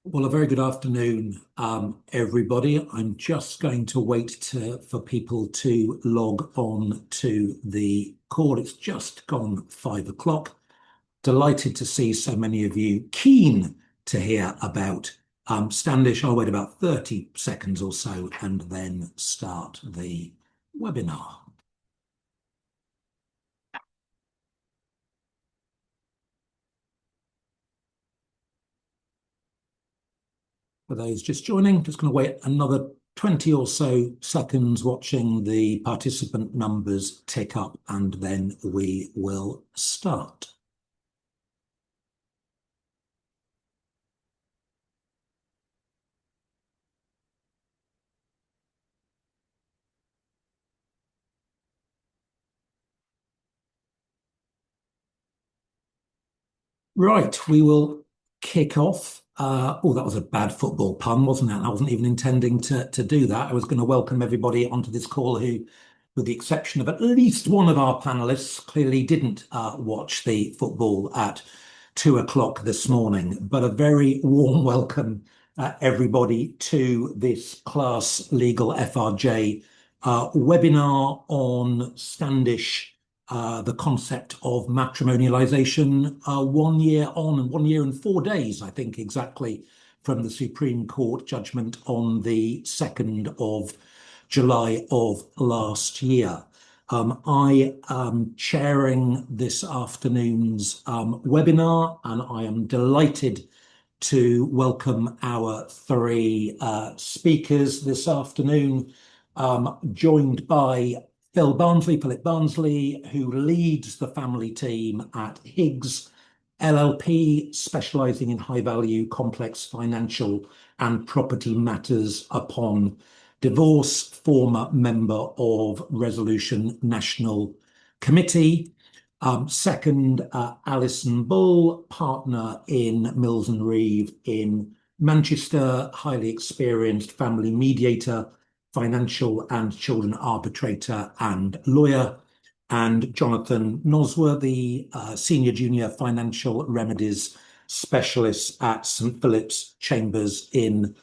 Well, a very good afternoon, everybody. I'm just going to wait for people to log on to the call. It's just gone 5 o'clock. Delighted to see so many of you keen to hear about Standish. I'll wait about 30 seconds or so and then start the webinar. For those just joining, just going to wait another 20 or so seconds watching the participant numbers tick up, and then we will start. Right, we will kick off. Oh, that was a bad football pun, wasn't it? I wasn't even intending to do that. I was going to welcome everybody onto this call who, with the exception of at least one of our panelists, clearly didn't watch the football at 2 o'clock this morning. But a very warm welcome, everybody, to this Class Legal FRJ webinar on Standish, the concept of matrimonialisation, 1 year on and 1 year and 4 days, I think, exactly, from the Supreme Court judgment on the 2nd of July of last year. I am chairing this afternoon's webinar, and I am delighted to welcome our three speakers this afternoon, joined by Philip Barnsley, who leads the family team at Higgs LLP, specialising in high-value, complex financial and property matters upon divorce, former member of Resolution National Committee. Second, Alison Bull, partner in Mills and Reeve in Manchester, highly experienced family mediator, financial and children arbitrator and lawyer. And Jonathan Nosworthy, senior junior financial remedies specialist at St Philip's Chambers in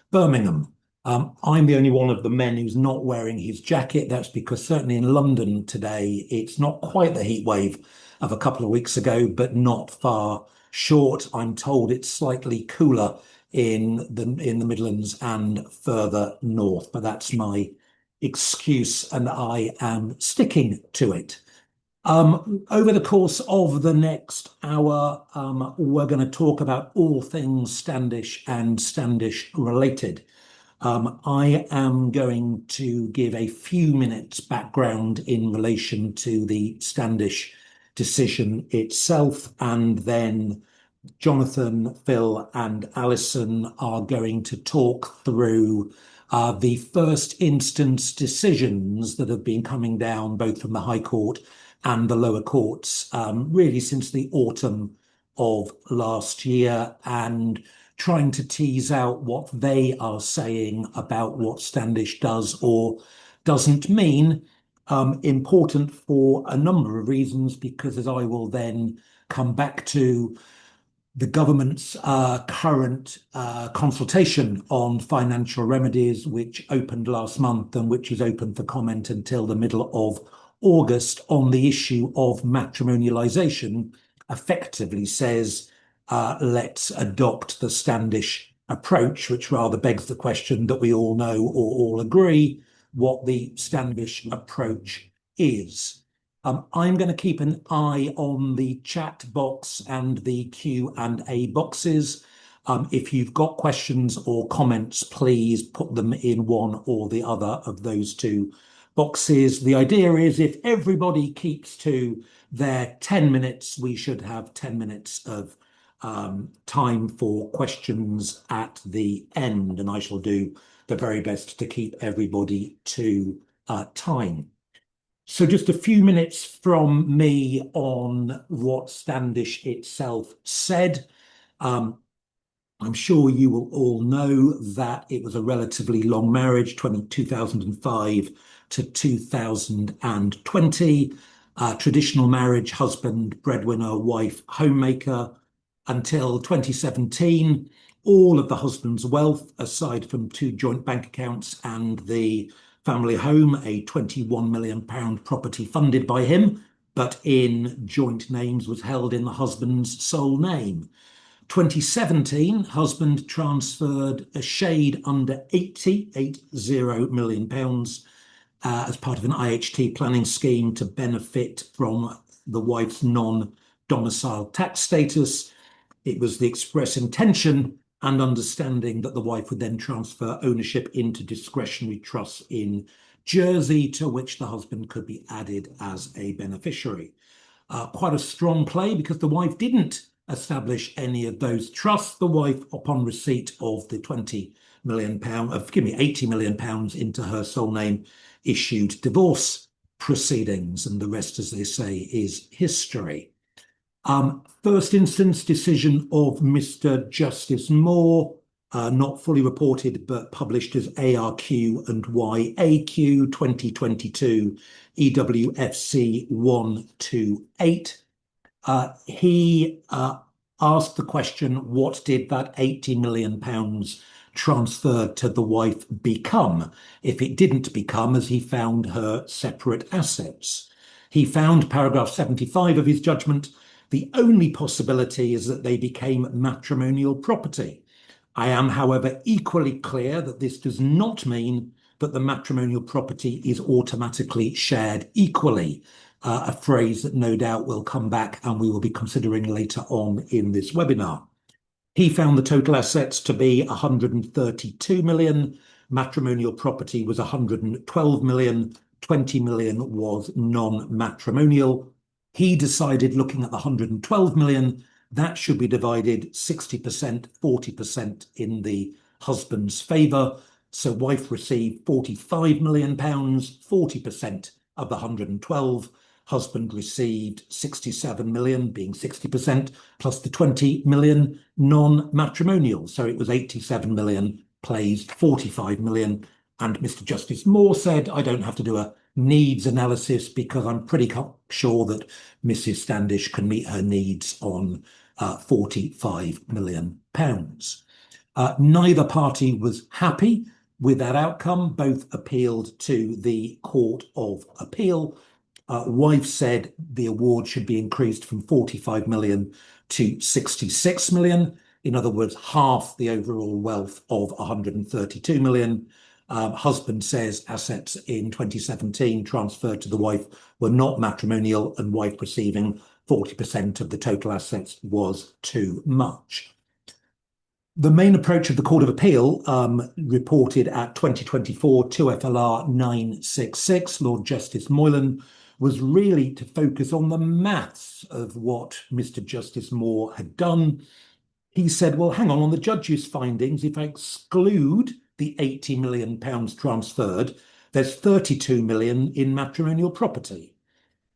Birmingham. I'm the only one of the men who's not wearing his jacket. That's because certainly in London today, it's not quite the heat wave of a couple of weeks ago, but not far short. I'm told it's slightly cooler in the Midlands and further north, but that's my excuse, and I am sticking to it. Over the course of the next hour, we're going to talk about all things Standish and Standish related. I am going to give a few minutes background in relation to the Standish decision itself, and then Jonathan, Phil, and Alison are going to talk through the first instance decisions that have been coming down both from the High Court and the lower courts, really since the autumn of last year, and trying to tease out what they are saying about what Standish does or doesn't mean. Important for a number of reasons, because as I will then come back to, the government's current consultation on financial remedies, which opened last month and which is open for comment until the middle of August on the issue of matrimonialisation, effectively says, let's adopt the Standish approach, which rather begs the question that we all know or all agree what the Standish approach is. I'm going to keep an eye on the chat box and the Q&A boxes. If you've got questions or comments, please put them in one or the other of those two boxes. The idea is if everybody keeps to their 10 minutes, we should have 10 minutes of time for questions at the end, and I shall do the very best to keep everybody to time. So just a few minutes from me on what Standish itself said. I'm sure you will all know that it was a relatively long marriage, 2005 to 2020. Traditional marriage, husband, breadwinner, wife, homemaker. until 2017, all of the husband's wealth, aside from two joint bank accounts and the family home, a £21 million property funded by him, but in joint names, was held in the husband's sole name. 2017, husband transferred a shade under £80 million as part of an IHT planning scheme to benefit from the wife's non-domiciled tax status. It was the express intention and understanding that the wife would then transfer ownership into discretionary trusts in Jersey, to which the husband could be added as a beneficiary. Quite a strong play, because the wife didn't establish any of those trusts. The wife, upon receipt of the £80 million into her sole name, issued divorce proceedings, and the rest, as they say, is history. First instance decision of Mr. Justice Moore, not fully reported but published as ARQ and YAQ 2022 EWFC 128. He asked the question, what did that £80 million transferred to the wife become if it didn't become, as he found, her separate assets? He found, paragraph 75 of his judgment, the only possibility is that they became matrimonial property. I am, however, equally clear that this does not mean that the matrimonial property is automatically shared equally, a phrase that no doubt will come back and we will be considering later on in this webinar. He found the total assets to be 132 million. Matrimonial property was 112 million. 20 million was non-matrimonial. He decided, looking at the 112 million, that should be divided 60%, 40% in the husband's favour. So wife received £45 million, 40% of the 112. Husband received 67 million, being 60%, plus the 20 million non-matrimonial. So it was 87 million plays 45 million. And Mr. Justice Moore said, I don't have to do a needs analysis because I'm pretty sure that Mrs. Standish can meet her needs on £45 million. Neither party was happy with that outcome. Both appealed to the Court of Appeal. Wife said the award should be increased from 45 million to 66 million. In other words, half the overall wealth of 132 million. Husband says assets in 2017 transferred to the wife were not matrimonial, and wife receiving 40% of the total assets was too much. The main approach of the Court of Appeal, reported at 2024 2FLR 966, Lord Justice Moylan, was really to focus on the maths of what Mr. Justice Moore had done. He said, well, hang on the judge's findings, if I exclude the £80 million transferred, there's 32 million in matrimonial property.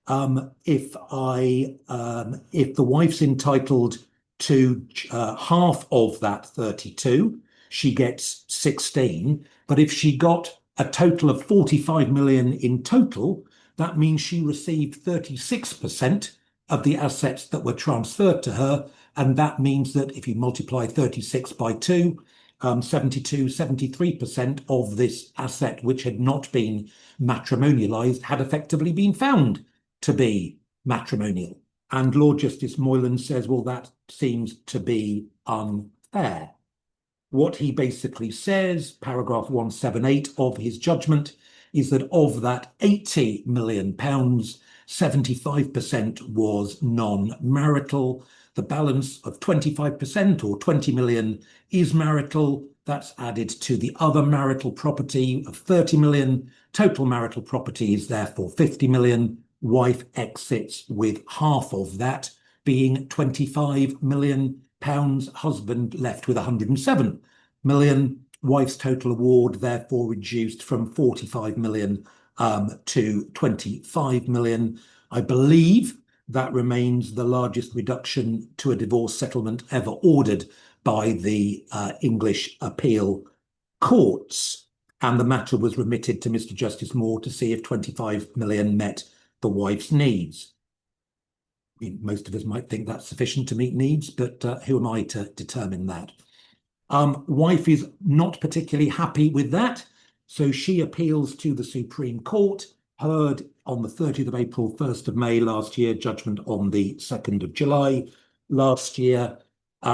If the wife's entitled to half of that 32, she gets 16. But if she got a total of 45 million in total, that means she received 36% of the assets that were transferred to her. And that means that if you multiply 36 by 2, 72, 73% of this asset, which had not been matrimonialized, had effectively been found to be matrimonial. And Lord Justice Moylan says, well, that seems to be unfair. What he basically says, paragraph 178 of his judgment, is that of that £80 million, 75% was non-marital. The balance of 25% or 20 million is marital. That's added to the other marital property of 30 million. Total marital property is therefore 50 million. Wife exits with half of that, being 25 million pounds. Husband left with 107 million. Wife's total award therefore reduced from 45 million to 25 million. I believe that remains the largest reduction to a divorce settlement ever ordered by the English appeal courts. And the matter was remitted to Mr. Justice Moore to see if 25 million met the wife's needs. Most of us might think that's sufficient to meet needs, but who am I to determine that? Wife is not particularly happy with that, so she appeals to the Supreme Court, heard on the 30th of April, 1st of May last year, judgment on the 2nd of July last year,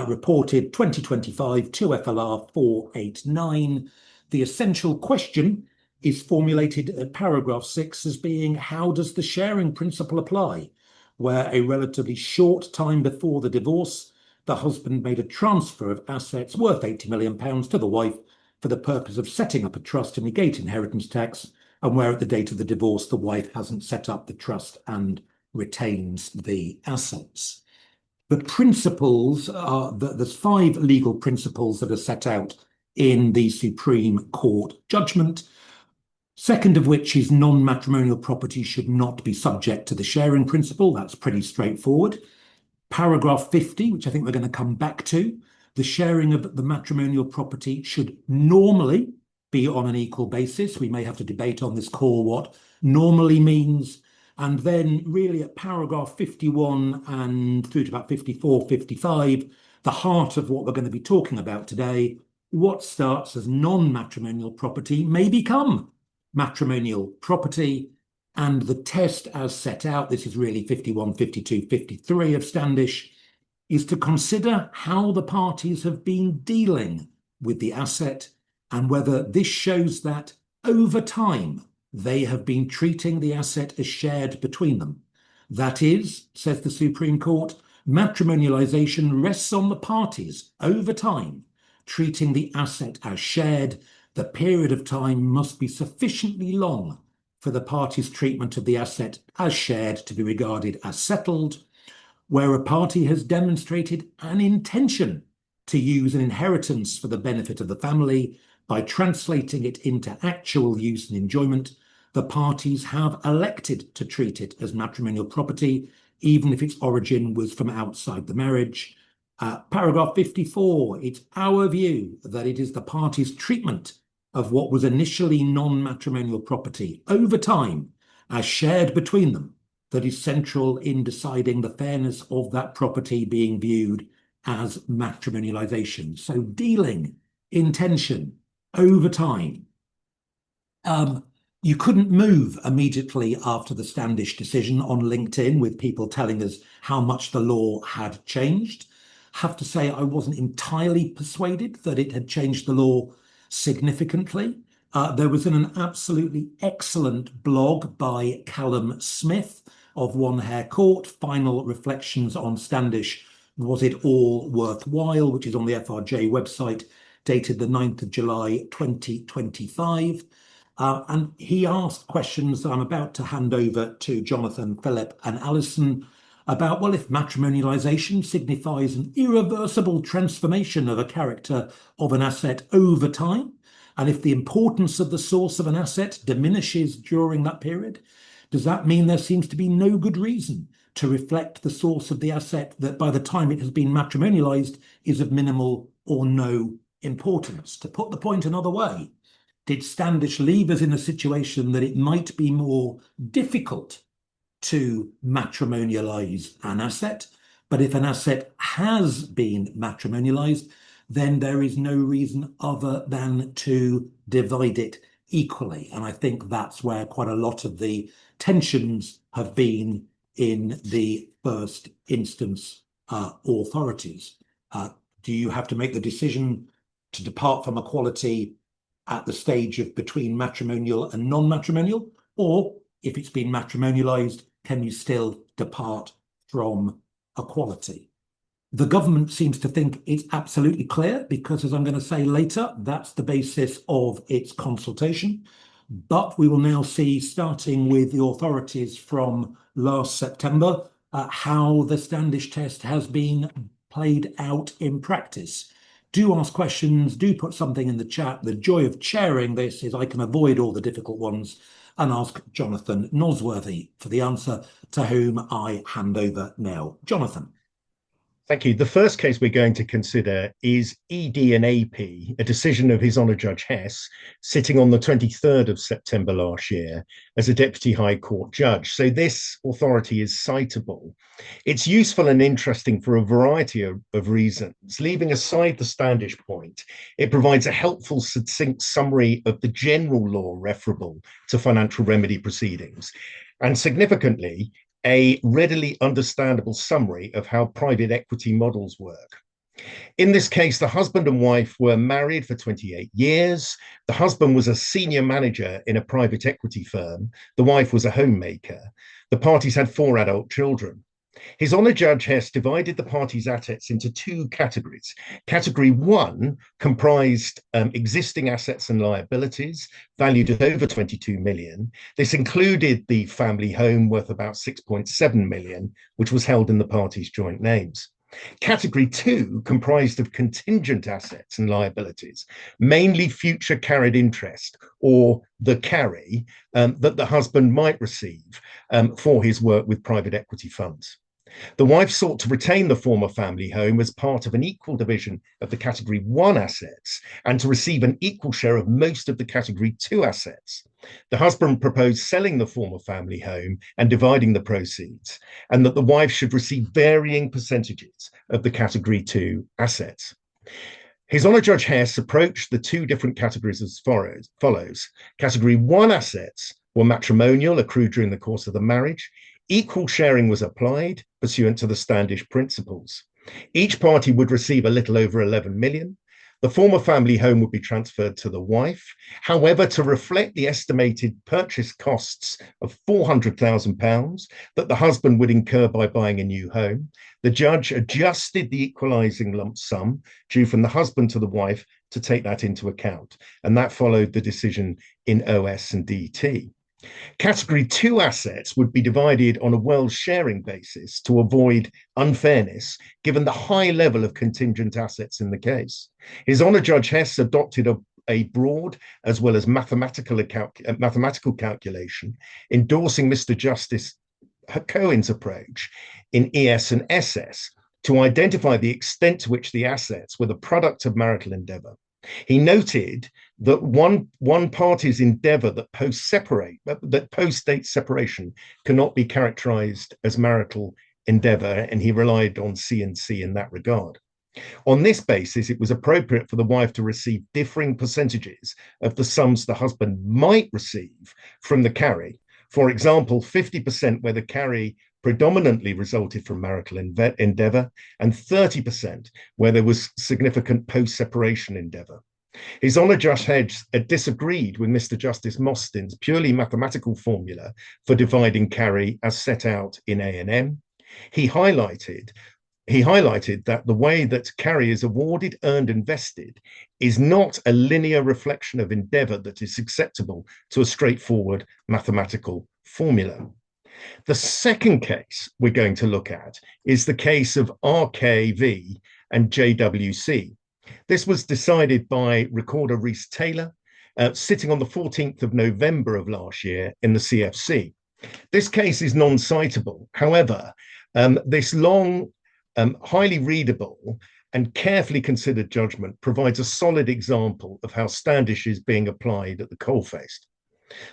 reported 2025 2 FLR 489. The essential question is formulated at paragraph 6 as being, how does the sharing principle apply, where a relatively short time before the divorce, the husband made a transfer of assets worth £80 million to the wife for the purpose of setting up a trust to negate inheritance tax, and where at the date of the divorce, the wife hasn't set up the trust and retains the assets. The principles are that there's 5 legal principles that are set out in the Supreme Court judgment. Second of which is non-matrimonial property should not be subject to the sharing principle. That's pretty straightforward. Paragraph 50, which I think we're going to come back to, the sharing of the matrimonial property should normally be on an equal basis. We may have to debate on this call what normally means. And then really at paragraph 51 and through to about 54, 55, the heart of what we're going to be talking about today, what starts as non-matrimonial property may become matrimonial property, and the test as set out, this is really 51, 52, 53 of Standish, is to consider how the parties have been dealing with the asset and whether this shows that over time they have been treating the asset as shared between them. That is, says the Supreme Court, matrimonialisation rests on the parties over time treating the asset as shared. The period of time must be sufficiently long for the parties' treatment of the asset as shared to be regarded as settled, where a party has demonstrated an intention to use an inheritance for the benefit of the family by translating it into actual use and enjoyment. The parties have elected to treat it as matrimonial property, even if its origin was from outside the marriage. Paragraph 54, it's our view that it is the parties' treatment of what was initially non-matrimonial property over time as shared between them that is central in deciding the fairness of that property being viewed as matrimonialisation. So dealing, intention, over time. You couldn't move immediately after the Standish decision on LinkedIn with people telling us how much the law had changed. Have to say I wasn't entirely persuaded that it had changed the law significantly. There was an absolutely excellent blog by Callum Smith of One Hare Court, Final Reflections on Standish, Was It All Worthwhile, which is on the FRJ website, dated the 9th of July 2025. And he asked questions that I'm about to hand over to Jonathan, Philip and Alison about, well, if matrimonialisation signifies an irreversible transformation of a character of an asset over time, and if the importance of the source of an asset diminishes during that period, does that mean there seems to be no good reason to reflect the source of the asset that by the time it has been matrimonialised is of minimal or no importance? To put the point another way, did Standish leave us in a situation that it might be more difficult to matrimonialise an asset, but if an asset has been matrimonialised, then there is no reason other than to divide it equally? And I think that's where quite a lot of the tensions have been in the first instance authorities. Do you have to make the decision to depart from equality at the stage of between matrimonial and non-matrimonial, or if it's been matrimonialised, can you still depart from equality? The government seems to think it's absolutely clear because, as I'm going to say later, that's the basis of its consultation. But we will now see, starting with the authorities from last September, how the Standish test has been played out in practice. Do ask questions, do put something in the chat. The joy of chairing this is I can avoid all the difficult ones and ask Jonathan Nosworthy for the answer, to whom I hand over now. Jonathan. Thank you. The first case we're going to consider is ED and AP, a decision of His Honour Judge Hess, sitting on the 23rd of September last year as a Deputy High Court judge. So this authority is citable. It's useful and interesting for a variety of reasons. Leaving aside the Standish point, it provides a helpful, succinct summary of the general law referable to financial remedy proceedings. And significantly, a readily understandable summary of how private equity models work. In this case, the husband and wife were married for 28 years. The husband was a senior manager in a private equity firm. The wife was a homemaker. The parties had 4 adult children. His Honour Judge Hess divided the parties' assets into 2 categories. Category 1 comprised existing assets and liabilities valued at over 22 million. This included the family home worth about 6.7 million, which was held in the parties' joint names. Category 2 comprised of contingent assets and liabilities, mainly future carried interest or the carry that the husband might receive for his work with private equity funds. The wife sought to retain the former family home as part of an equal division of the Category 1 assets and to receive an equal share of most of the Category 2 assets. The husband proposed selling the former family home and dividing the proceeds, and that the wife should receive varying percentages of the Category 2 assets. His Honour Judge Hess approached the 2 different categories as follows. Category 1 assets were matrimonial, accrued during the course of the marriage. Equal sharing was applied pursuant to the Standish principles. Each party would receive a little over 11 million. The former family home would be transferred to the wife. However, to reflect the estimated purchase costs of £400,000 that the husband would incur by buying a new home, the judge adjusted the equalising lump sum due from the husband to the wife to take that into account. And that followed the decision in OS and DT. Category 2 assets would be divided on a well sharing basis to avoid unfairness, given the high level of contingent assets in the case. His Honour Judge Hess adopted a broad as well as mathematical calculation, endorsing Mr. Justice Cohen's approach in ES and SS to identify the extent to which the assets were the product of marital endeavour. He noted that one party's endeavour that post-state separation cannot be characterised as marital endeavour, and he relied on C&C in that regard. On this basis, it was appropriate for the wife to receive differing percentages of the sums the husband might receive from the carry. For example, 50% where the carry predominantly resulted from marital endeavour, and 30% where there was significant post-separation endeavour. His Honour Judge Hess disagreed with Mr. Justice Mostyn's purely mathematical formula for dividing carry as set out in A&M. He highlighted that the way that carry is awarded, earned, and vested is not a linear reflection of endeavour that is acceptable to a straightforward mathematical formula. The second case we're going to look at is the case of RKV and JWC. This was decided by Recorder Reese Taylor, sitting on the 14th of November of last year in the CFC. This case is non-citable. However, this long, highly readable and carefully considered judgment provides a solid example of how Standish is being applied at the coalface.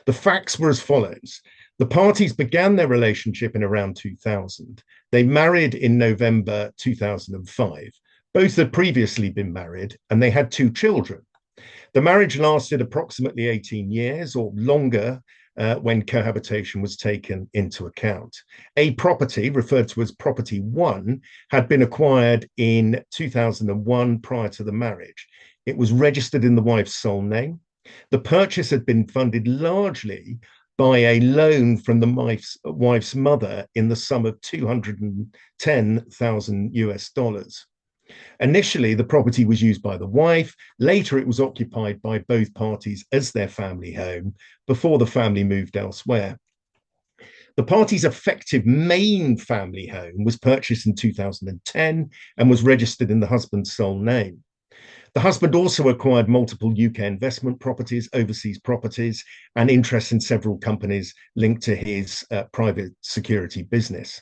The facts were as follows. The parties began their relationship in around 2000. They married in November 2005. Both had previously been married and they had 2 children. The marriage lasted approximately 18 years or longer when cohabitation was taken into account. A property, referred to as Property 1, had been acquired in 2001 prior to the marriage. It was registered in the wife's sole name. The purchase had been funded largely by a loan from the wife's mother in the sum of $210,000. Initially, the property was used by the wife. Later, it was occupied by both parties as their family home before the family moved elsewhere. The party's effective main family home was purchased in 2010 and was registered in the husband's sole name. The husband also acquired multiple UK investment properties, overseas properties, and interests in several companies linked to his private security business.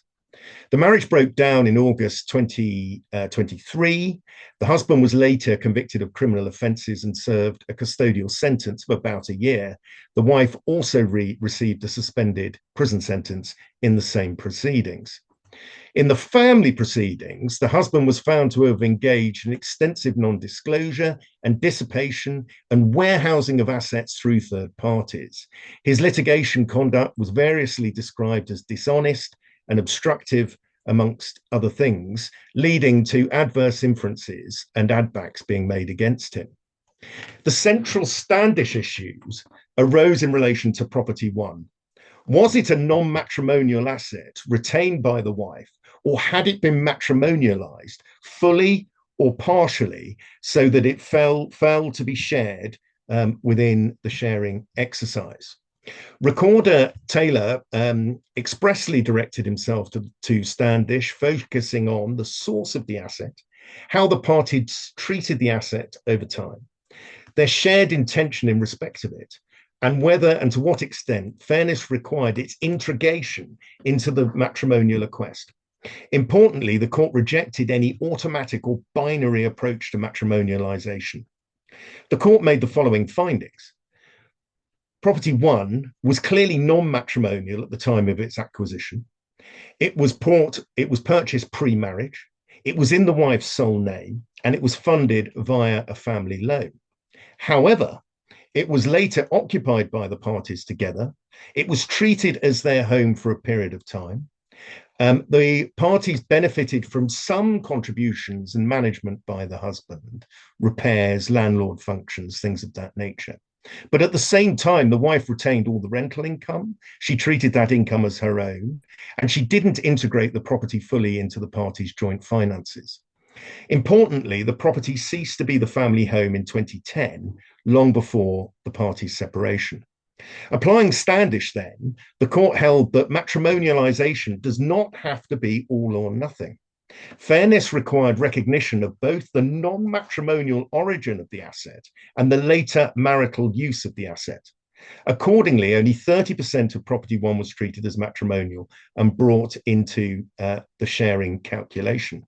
The marriage broke down in August 2023. The husband was later convicted of criminal offences and served a custodial sentence of about a year. The wife also received a suspended prison sentence in the same proceedings. In the family proceedings, the husband was found to have engaged in extensive non-disclosure and dissipation and warehousing of assets through third parties. His litigation conduct was variously described as dishonest and obstructive, amongst other things, leading to adverse inferences and adbacks being made against him. The central Standish issues arose in relation to property one. Was it a non-matrimonial asset retained by the wife, or had it been matrimonialized fully or partially so that it fell to be shared within the sharing exercise? Recorder Taylor expressly directed himself to Standish, focusing on the source of the asset, how the parties treated the asset over time, their shared intention in respect of it, and whether and to what extent fairness required its integration into the matrimonial request. Importantly, the court rejected any automatic or binary approach to matrimonialization. The court made the following findings. Property one was clearly non-matrimonial at the time of its acquisition. It was purchased pre-marriage. It was in the wife's sole name, and it was funded via a family loan. However, it was later occupied by the parties together. It was treated as their home for a period of time. The parties benefited from some contributions and management by the husband, repairs, landlord functions, things of that nature. But at the same time, the wife retained all the rental income. She treated that income as her own, and she didn't integrate the property fully into the parties' joint finances. Importantly, the property ceased to be the family home in 2010, long before the parties' separation. Applying Standish, then, the court held that matrimonialization does not have to be all or nothing. Fairness required recognition of both the non-matrimonial origin of the asset and the later marital use of the asset. Accordingly, only 30% of property one was treated as matrimonial and brought into the sharing calculation.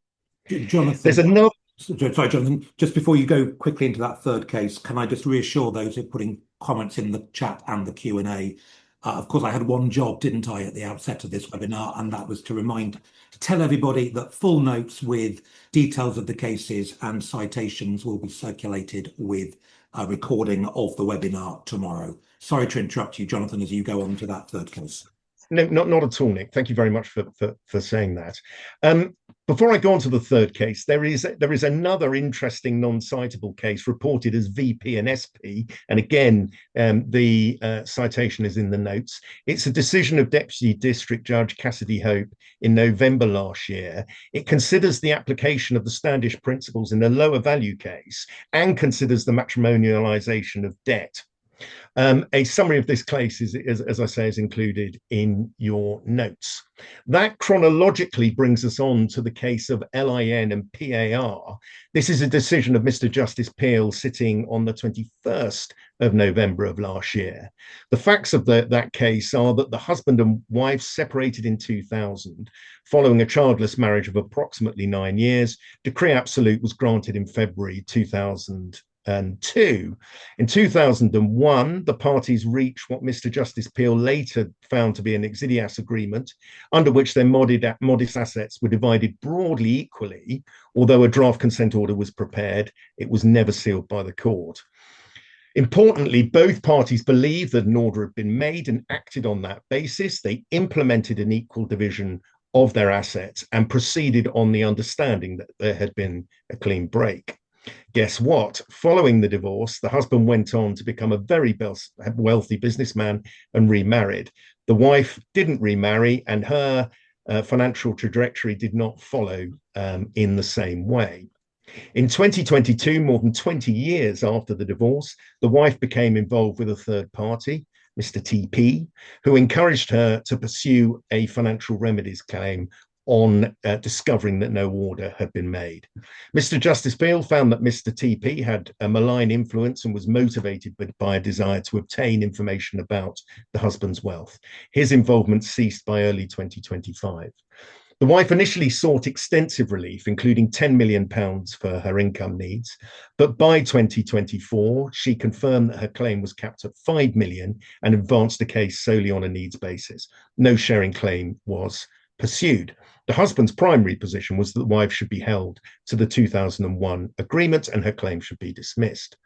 Jonathan, there's another. Sorry, Jonathan, just before you go quickly into that third case, can I just reassure those who are putting comments in the chat and the Q&A? Of course, I had one job, didn't I, at the outset of this webinar, and that was to tell everybody that full notes with details of the cases and citations will be circulated with a recording of the webinar tomorrow. Sorry to interrupt you, Jonathan, as you go on to that third case. No, not at all, Nick. Thank you very much for saying that. Before I go on to the third case, there is another interesting non-citable case reported as VP and SP, and again, the citation is in the notes. It's a decision of Deputy District Judge Cassidy Hope in November last year. It considers the application of the Standish principles in a lower value case and considers the matrimonialization of debt. A summary of this case is, as I say, is included in your notes. That chronologically brings us on to the case of LIN and PAR. This is a decision of Mr. Justice Peel sitting on the 21st of November of last year. The facts of that case are that the husband and wife separated in 2000 following a childless marriage of approximately 9 years. Decree absolute was granted in February 2002. In 2001, the parties reached what Mr. Justice Peel later found to be an exidias agreement, under which their modest assets were divided broadly equally. Although a draft consent order was prepared, it was never sealed by the court. Importantly, both parties believed that an order had been made and acted on that basis. They implemented an equal division of their assets and proceeded on the understanding that there had been a clean break. Guess what? Following the divorce, the husband went on to become a very wealthy businessman and remarried. The wife didn't remarry, and her financial trajectory did not follow in the same way. In 2022, more than 20 years after the divorce, the wife became involved with a third party, Mr. TP, who encouraged her to pursue a financial remedies claim on discovering that no order had been made. Mr. Justice Peel found that Mr. TP had a malign influence and was motivated by a desire to obtain information about the husband's wealth. His involvement ceased by early 2025. The wife initially sought extensive relief, including £10 million for her income needs. But by 2024, she confirmed that her claim was capped at £5 million and advanced the case solely on a needs basis. No sharing claim was pursued. The husband's primary position was that the wife should be held to the 2001 agreement and her claim should be dismissed.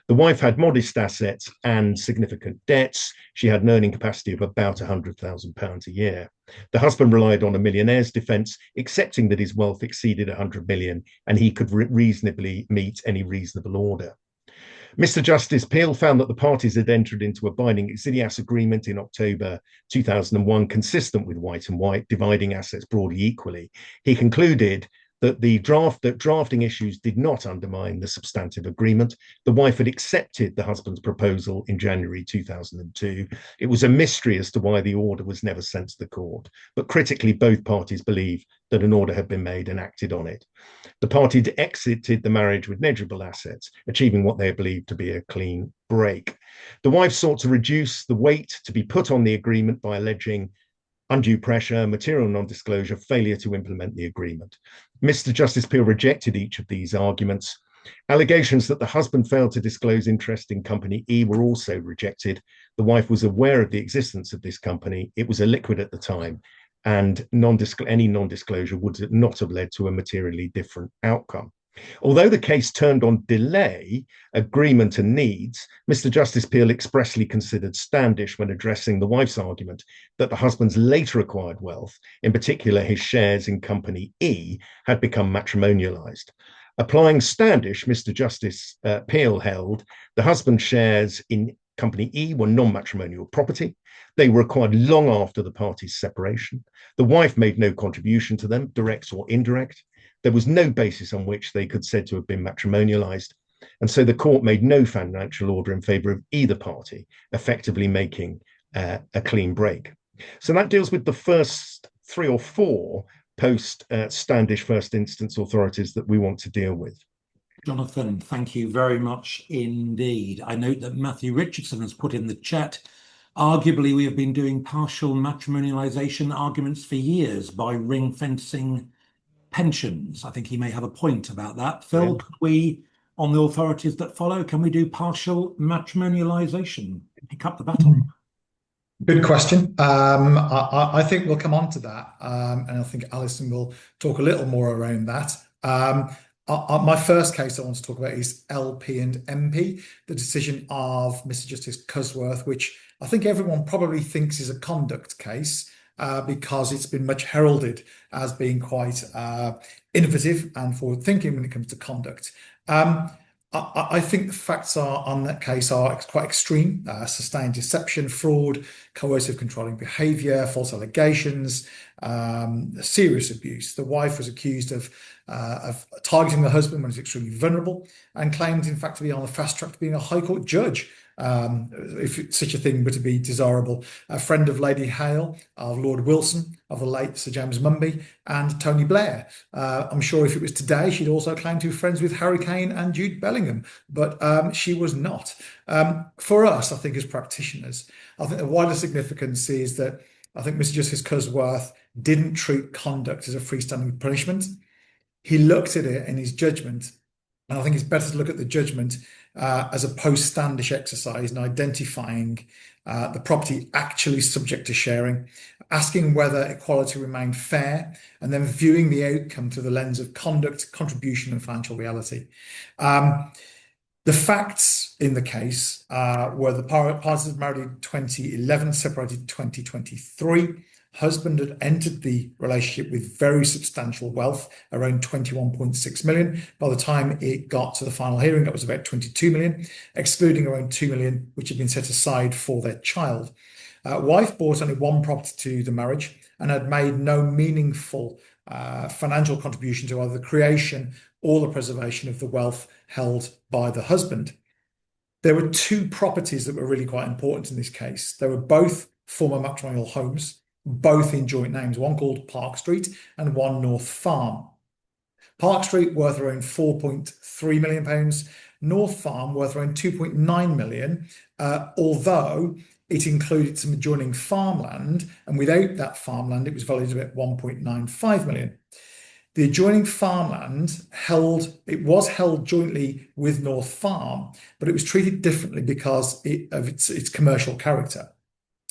The wife had modest assets and significant debts. She had an earning capacity of about £100,000 a year. The husband relied on a millionaire's defence, accepting that his wealth exceeded 100 million and he could reasonably meet any reasonable order. Mr. Justice Peel found that the parties had entered into a binding exilias agreement in October 2001, consistent with White and White, dividing assets broadly equally. He concluded that drafting issues did not undermine the substantive agreement. The wife had accepted the husband's proposal in January 2002. It was a mystery as to why the order was never sent to the court, but critically, both parties believe that an order had been made and acted on it. The party exited the marriage with negligible assets, achieving what they believed to be a clean break. The wife sought to reduce the weight to be put on the agreement by alleging undue pressure, material non-disclosure, failure to implement the agreement. Mr. Justice Peel rejected each of these arguments. Allegations that the husband failed to disclose interest in Company E were also rejected. The wife was aware of the existence of this company. It was illiquid at the time, and any non-disclosure would not have led to a materially different outcome. Although the case turned on delay, agreement and needs, Mr. Justice Peel expressly considered Standish when addressing the wife's argument that the husband's later acquired wealth, in particular his shares in Company E, had become matrimonialised. Applying Standish, Mr. Justice Peel held the husband's shares in Company E were non-matrimonial property. They were acquired long after the parties' separation. The wife made no contribution to them, direct or indirect. There was no basis on which they could said to have been matrimonialized. And so the court made no financial order in favor of either party, effectively making a clean break. So that deals with the first 3 or 4 post-Standish first instance authorities that we want to deal with. Jonathan, thank you very much indeed. I note that Matthew Richardson has put in the chat, arguably we have been doing partial matrimonialization arguments for years by ring fencing pensions. I think he may have a point about that. Phil, yeah. Could we, on the authorities that follow, can we do partial matrimonialization? Pick up the baton. Good question. I think we'll come on to that. And I think Alison will talk a little more around that. My first case I want to talk about is LP and MP, the decision of Mr. Justice Cusworth, which I think everyone probably thinks is a conduct case. Because it's been much heralded as being quite innovative and forward-thinking when it comes to conduct. I think the facts on that case are quite extreme. Sustained deception, fraud, coercive controlling behaviour, false allegations, serious abuse. The wife was accused of targeting the husband when he was extremely vulnerable and claimed, in fact, to be on the fast track to being a High Court judge. If such a thing were to be desirable. A friend of Lady Hale, of Lord Wilson, of the late Sir James Mumby, and Tony Blair. I'm sure if it was today, she'd also claim to be friends with Harry Kane and Jude Bellingham, but she was not. For us, I think as practitioners, I think the wider significance is that I think Mr. Justice Cusworth didn't treat conduct as a freestanding punishment. He looked at it in his judgment, and I think it's better to look at the judgment as a post-Standish exercise in identifying the property actually subject to sharing, asking whether equality remained fair, and then viewing the outcome through the lens of conduct, contribution, and financial reality. The facts in the case were the parties married in 2011, separated in 2023. Husband had entered the relationship with very substantial wealth, around 21.6 million. By the time it got to the final hearing, that was about 22 million, excluding around 2 million, which had been set aside for their child. Wife bought only one property to the marriage and had made no meaningful financial contribution to either the creation or the preservation of the wealth held by the husband. There were 2 properties that were really quite important in this case. They were both former matrimonial homes, both in joint names, one called Park Street and one North Farm. Park Street worth around £4.3 million, North Farm worth around £2.9 million, although it included some adjoining farmland, and without that farmland, it was valued at 1.95 million. The adjoining farmland was held jointly with North Farm, but it was treated differently because of its commercial character.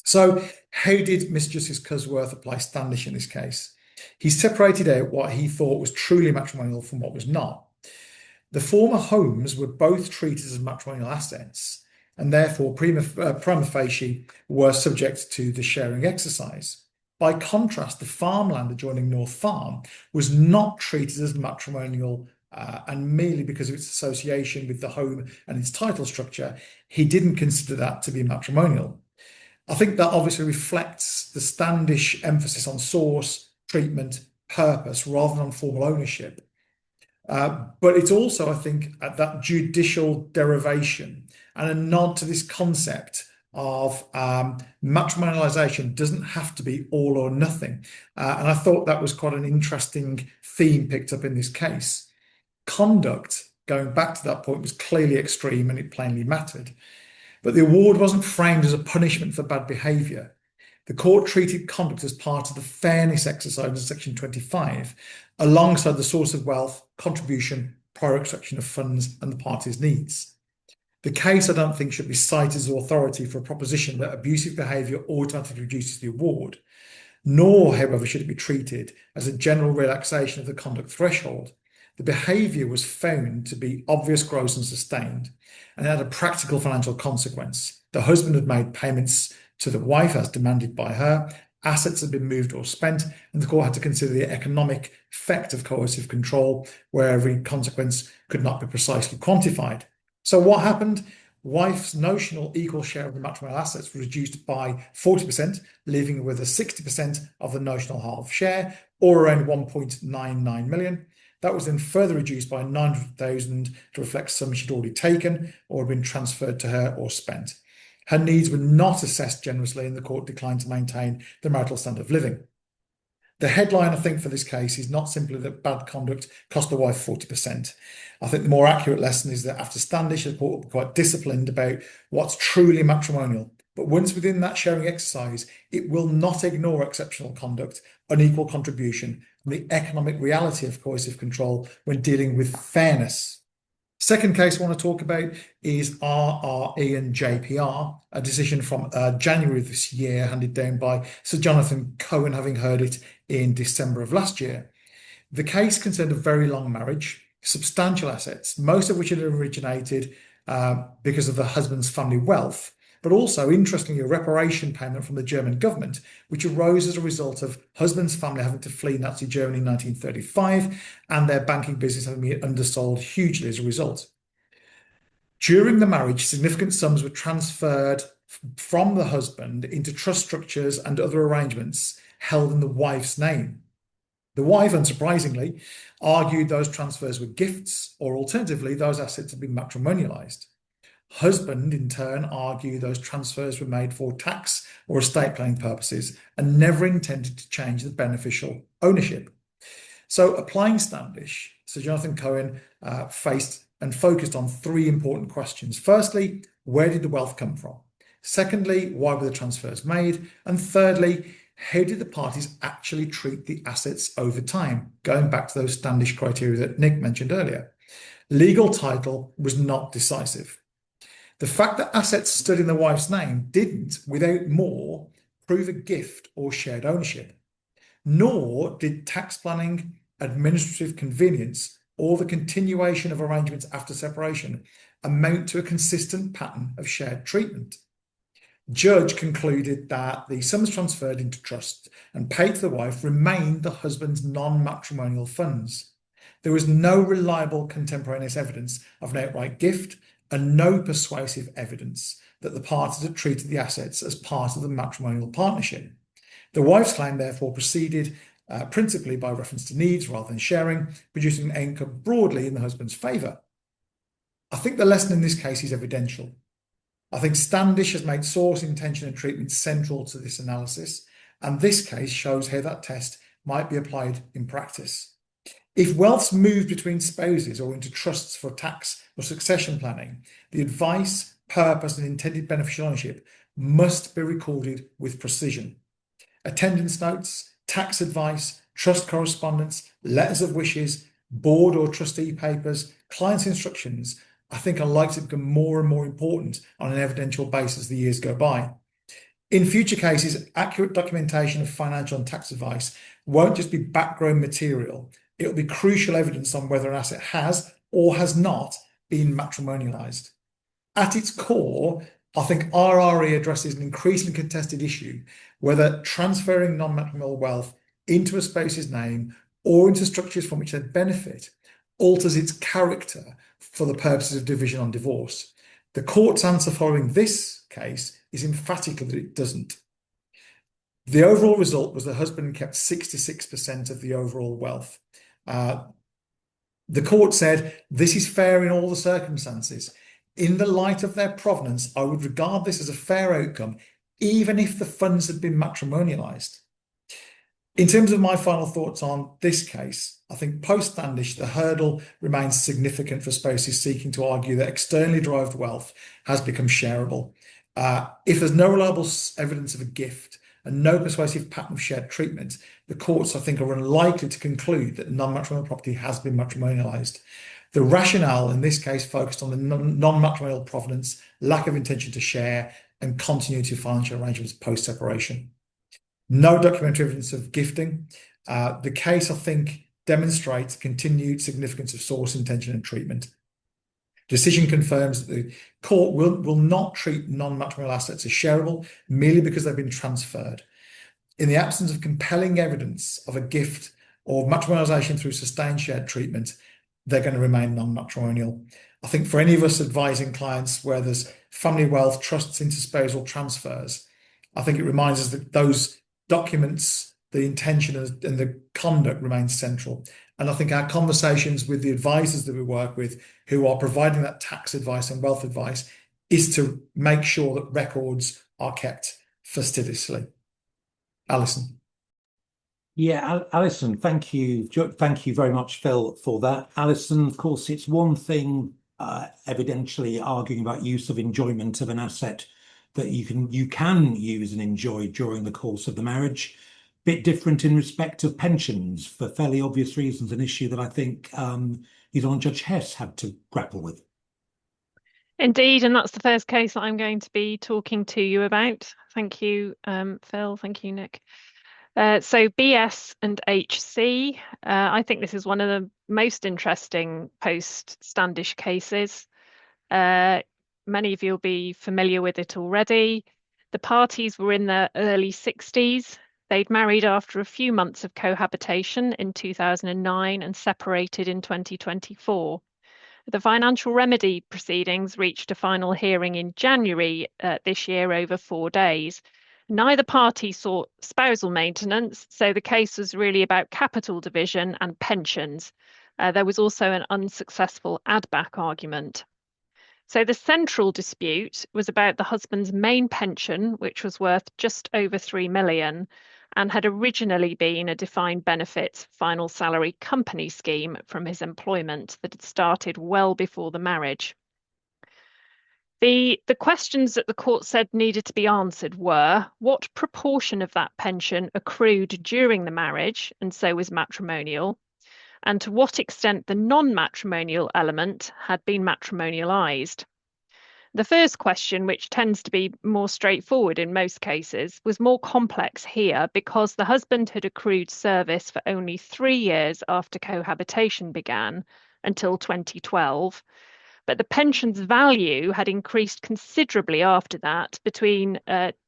So how did Mr. Justice Cusworth apply Standish in this case? He separated out what he thought was truly matrimonial from what was not. The former homes were both treated as matrimonial assets, and therefore prima facie were subject to the sharing exercise. By contrast, the farmland adjoining North Farm was not treated as matrimonial, and merely because of its association with the home and its title structure, he didn't consider that to be matrimonial. I think that obviously reflects the Standish emphasis on source, treatment, purpose, rather than on formal ownership. But it's also, I think, at that judicial derivation and a nod to this concept of matrimonialisation doesn't have to be all or nothing. And I thought that was quite an interesting theme picked up in this case. Conduct, going back to that point, was clearly extreme and it plainly mattered. But the award wasn't framed as a punishment for bad behaviour. The court treated conduct as part of the fairness exercise in Section 25, alongside the source of wealth, contribution, prior extraction of funds, and the party's needs. The case, I don't think, should be cited as authority for a proposition that abusive behaviour automatically reduces the award, nor, however, should it be treated as a general relaxation of the conduct threshold. The behaviour was found to be obvious, gross, and sustained, and it had a practical financial consequence. The husband had made payments to the wife as demanded by her, assets had been moved or spent, and the court had to consider the economic effect of coercive control, where every consequence could not be precisely quantified. So what happened? Wife's notional equal share of the matrimonial assets was reduced by 40%, leaving her with a 60% of the notional half share, or around 1.99 million. That was then further reduced by 900,000 to reflect sums she'd already taken or had been transferred to her or spent. Her needs were not assessed generously, and the court declined to maintain the marital standard of living. The headline, I think, for this case is not simply that bad conduct cost the wife 40%. I think the more accurate lesson is that after Standish, the court will be quite disciplined about what's truly matrimonial. But once within that sharing exercise, it will not ignore exceptional conduct, unequal contribution, and the economic reality of coercive control when dealing with fairness. Second case I want to talk about is RRE and JPR, a decision from January of this year handed down by Sir Jonathan Cohen, having heard it in December of last year. The case concerned a very long marriage, substantial assets, most of which had originated because of the husband's family wealth, but also, interestingly, a reparation payment from the German government, which arose as a result of husband's family having to flee Nazi Germany in 1935 and their banking business having been undersold hugely as a result. During the marriage, significant sums were transferred from the husband into trust structures and other arrangements held in the wife's name. The wife, unsurprisingly, argued those transfers were gifts, or alternatively, those assets had been matrimonialized. Husband, in turn, argued those transfers were made for tax or estate planning purposes and never intended to change the beneficial ownership. So, applying Standish, Sir Jonathan Cohen faced and focused on three important questions. Firstly, where did the wealth come from? Secondly, why were the transfers made? And thirdly, how did the parties actually treat the assets over time? Going back to those Standish criteria that Nick mentioned earlier. Legal title was not decisive. The fact that assets stood in the wife's name didn't, without more, prove a gift or shared ownership. Nor did tax planning, administrative convenience, or the continuation of arrangements after separation amount to a consistent pattern of shared treatment. Judge concluded that the sums transferred into trust and paid to the wife remained the husband's non-matrimonial funds. There was no reliable contemporaneous evidence of an outright gift and no persuasive evidence that the parties had treated the assets as part of the matrimonial partnership. The wife's claim therefore proceeded principally by reference to needs rather than sharing, producing an outcome broadly in the husband's favour. I think the lesson in this case is evidential. I think Standish has made source, intention and treatment central to this analysis, and this case shows how that test might be applied in practice. If wealth's moved between spouses or into trusts for tax or succession planning, the advice, purpose and intended beneficial ownership must be recorded with precision. Attendance notes, tax advice, trust correspondence, letters of wishes, board or trustee papers, client's instructions, I think are likely to become more and more important on an evidential basis as the years go by. In future cases, accurate documentation of financial and tax advice won't just be background material. It will be crucial evidence on whether an asset has or has not been matrimonialized. At its core, I think RRE addresses an increasingly contested issue, whether transferring non-matrimonial wealth into a spouse's name or into structures from which they benefit alters its character for the purposes of division on divorce. The court's answer following this case is emphatically that it doesn't. The overall result was the husband kept 66% of the overall wealth. The court said, this is fair in all the circumstances. In the light of their provenance, I would regard this as a fair outcome, even if the funds had been matrimonialized. In terms of my final thoughts on this case, I think post-Standish, the hurdle remains significant for spouses seeking to argue that externally derived wealth has become shareable. If there's no reliable evidence of a gift and no persuasive pattern of shared treatment, the courts, I think, are unlikely to conclude that non-matrimonial property has been matrimonialized. The rationale in this case focused on the non-matrimonial provenance, lack of intention to share, and continuity of financial arrangements post-separation. No documentary evidence of gifting. The case, I think, demonstrates continued significance of source, intention, and treatment. Decision confirms that the court will not treat non-matrimonial assets as shareable merely because they've been transferred. In the absence of compelling evidence of a gift or matrimonialization through sustained shared treatment, they're going to remain non-matrimonial. I think for any of us advising clients where there's family wealth, trusts, interspousal transfers, I think it reminds us that those documents, the intention and the conduct remains central. And I think our conversations with the advisors that we work with who are providing that tax advice and wealth advice is to make sure that records are kept fastidiously. Alison. Yeah, Alison, thank you. Thank you very much, Phil, for that. Alison, of course, it's one thing evidentially arguing about use of enjoyment of an asset that you can use and enjoy during the course of the marriage. Bit different in respect of pensions for fairly obvious reasons, an issue that I think His Honour Judge Hess had to grapple with. Indeed, and that's the first case that I'm going to be talking to you about. Thank you, Phil. Thank you, Nick. So BS and HC, I think this is one of the most interesting post-Standish cases. Many of you will be familiar with it already. The parties were in their early 60s. They'd married after a few months of cohabitation in 2009 and separated in 2024. The financial remedy proceedings reached a final hearing in January this year over 4 days. Neither party sought spousal maintenance, so the case was really about capital division and pensions. There was also an unsuccessful add-back argument. So the central dispute was about the husband's main pension, which was worth just over 3 million and had originally been a defined benefit final salary company scheme from his employment that had started well before the marriage. The questions that the court said needed to be answered were, what proportion of that pension accrued during the marriage and so was matrimonial, and to what extent the non-matrimonial element had been matrimonialized. The first question, which tends to be more straightforward in most cases, was more complex here because the husband had accrued service for only 3 years after cohabitation began, until 2012. But the pension's value had increased considerably after that, between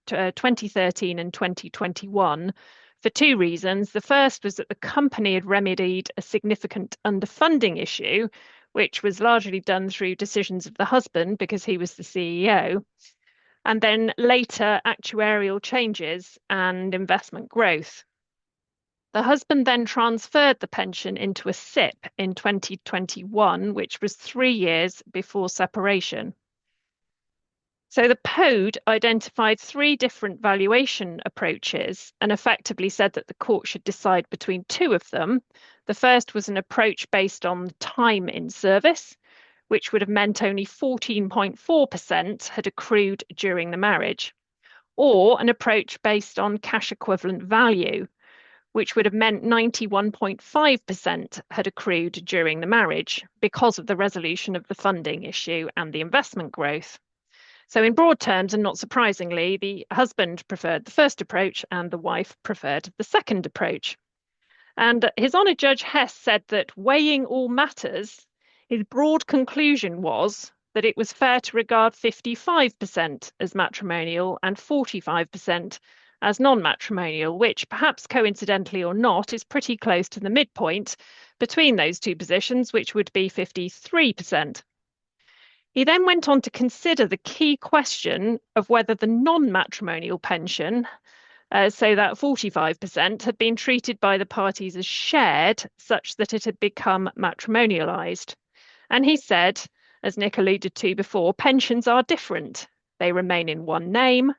2013 and 2021, for 2 reasons. The first was that the company had remedied a significant underfunding issue, which was largely done through decisions of the husband because he was the CEO. And then later, actuarial changes and investment growth. The husband then transferred the pension into a SIP in 2021, which was 3 years before separation. So the code identified 3 different valuation approaches and effectively said that the court should decide between 2 of them. The first was an approach based on time in service, which would have meant only 14.4% had accrued during the marriage. or an approach based on cash equivalent value, which would have meant 91.5% had accrued during the marriage because of the resolution of the funding issue and the investment growth. So in broad terms, and not surprisingly, the husband preferred the first approach and the wife preferred the second approach. And His Honour Judge Hess said that weighing all matters, his broad conclusion was that it was fair to regard 55% as matrimonial and 45% as non-matrimonial, which perhaps coincidentally or not is pretty close to the midpoint between those two positions, which would be 53%. He then went on to consider the key question of whether the non-matrimonial pension, so that 45%, had been treated by the parties as shared, such that it had become matrimonialised. And he said, as Nick alluded to before, pensions are different. They remain in one name,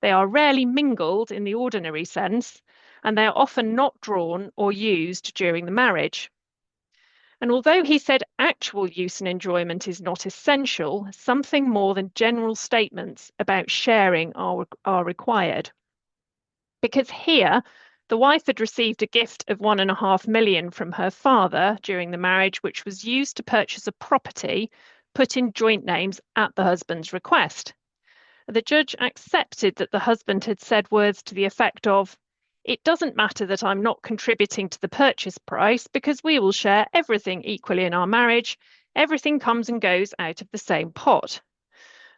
they are rarely mingled in the ordinary sense, and they are often not drawn or used during the marriage. And although he said actual use and enjoyment is not essential, something more than general statements about sharing are required. Because here, the wife had received a gift of £1.5 million from her father during the marriage, which was used to purchase a property put in joint names at the husband's request. The judge accepted that the husband had said words to the effect of, "It doesn't matter that I'm not contributing to the purchase price because we will share everything equally in our marriage. Everything comes and goes out of the same pot."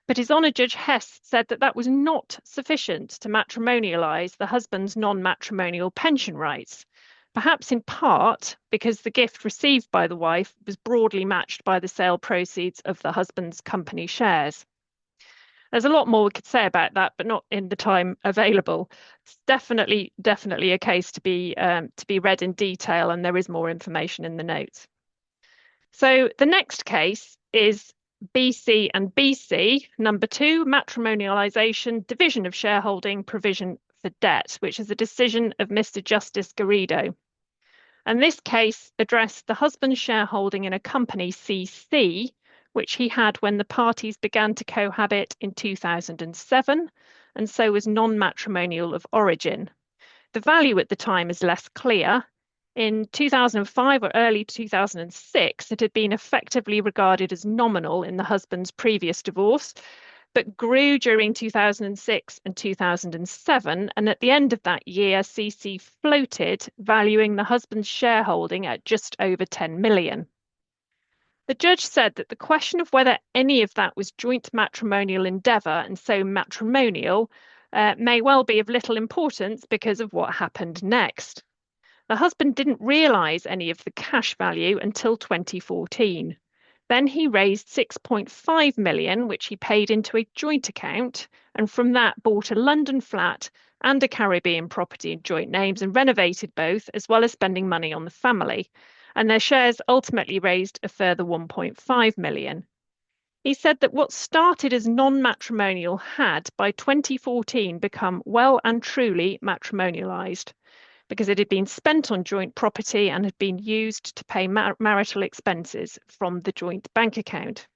But His Honour Judge Hess said that that was not sufficient to matrimonialise the husband's non-matrimonial pension rights, perhaps in part because the gift received by the wife was broadly matched by the sale proceeds of the husband's company shares. There's a lot more we could say about that, but not in the time available. It's definitely a case to be read in detail, and there is more information in the notes. So the next case is BC and BC, number 2, matrimonialisation, division of shareholding, provision for debt, which is a decision of Mr. Justice Garrido. And this case addressed the husband's shareholding in a company, CC, which he had when the parties began to cohabit in 2007, and so was non-matrimonial of origin. The value at the time is less clear. In 2005 or early 2006, it had been effectively regarded as nominal in the husband's previous divorce, but grew during 2006 and 2007. And at the end of that year, CC floated, valuing the husband's shareholding at just over 10 million. The judge said that the question of whether any of that was joint matrimonial endeavour and so matrimonial may well be of little importance because of what happened next. The husband didn't realise any of the cash value until 2014. Then he raised 6.5 million, which he paid into a joint account, and from that bought a London flat and a Caribbean property in joint names and renovated both, as well as spending money on the family. And their shares ultimately raised a further 1.5 million. He said that what started as non-matrimonial had, by 2014, become well and truly matrimonialised, because it had been spent on joint property and had been used to pay marital expenses from the joint bank account.